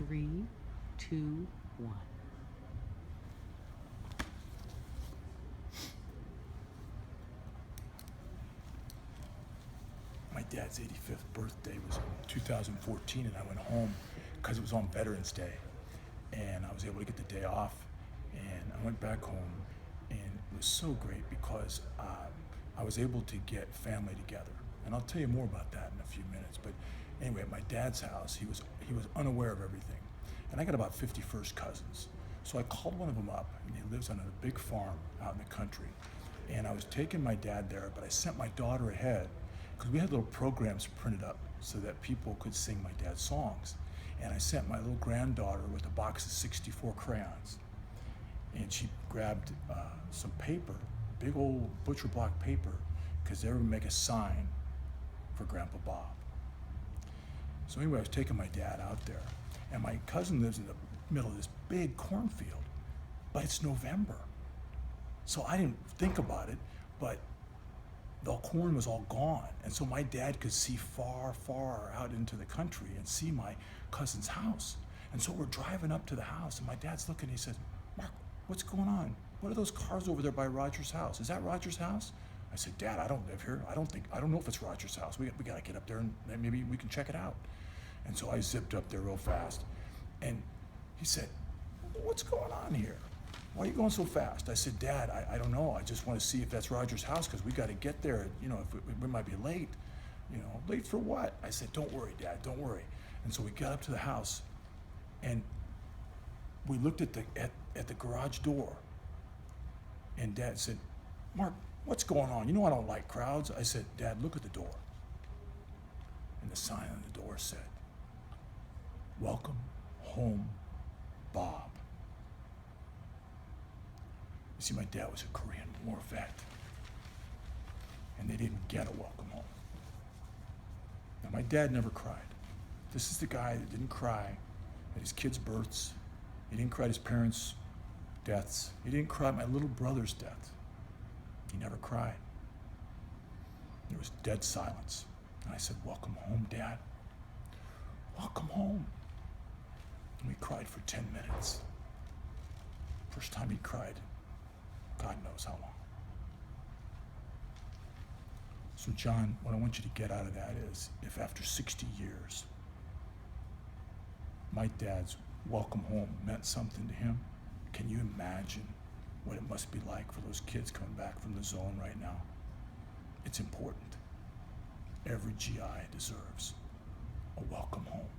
3, 2, 1. My dad's 85th birthday was in 2014, and I went home because it was on Veterans Day, and I was able to get the day off, and I went back home, and it was so great because I was able to get family together, and I'll tell you more about that in a few minutes. But anyway, at my dad's house, he was unaware of everything, and I got about 50 first cousins. So I called one of them up, and he lives on a big farm out in the country, and I was taking my dad there, but I sent my daughter ahead because we had little programs printed up so that people could sing my dad's songs. And I sent my little granddaughter with a box of 64 crayons. And she grabbed some paper, big old butcher block paper, because they were gonna make a sign for Grandpa Bob. So anyway, I was taking my dad out there, and my cousin lives in the middle of this big cornfield, but it's November. So I didn't think about it, but the corn was all gone. And so my dad could see far, far out into the country and see my cousin's house. And so we're driving up to the house, and my dad's looking, he said, "Mark, what's going on? What are those cars over there by Roger's house? Is that Roger's house?" I said, "Dad, I don't live here. I don't know if it's Roger's house. We gotta get up there and maybe we can check it out." And so I zipped up there real fast. And he said, "What's going on here? Why are you going so fast?" I said, "Dad, I don't know. I just want to see if that's Roger's house because we got to get there. You know, if we might be late. You know, late for what?" I said, "Don't worry, Dad, don't worry." And so we got up to the house, and we looked at the garage door. And Dad said, "Mark, what's going on? You know I don't like crowds." I said, "Dad, look at the door." And the sign on the door said, "Welcome home, Bob." You see, my dad was a Korean War vet, and they didn't get a welcome home. Now, my dad never cried. This is the guy that didn't cry at his kids' births. He didn't cry at his parents' deaths. He didn't cry at my little brother's death. He never cried. There was dead silence. And I said, "Welcome home, Dad. Welcome home." And we cried for 10 minutes. First time he cried, God knows how long. So John, what I want you to get out of that is, if after 60 years, my dad's welcome home meant something to him, can you imagine what it must be like for those kids coming back from the zone right now? It's important. Every GI deserves a welcome home.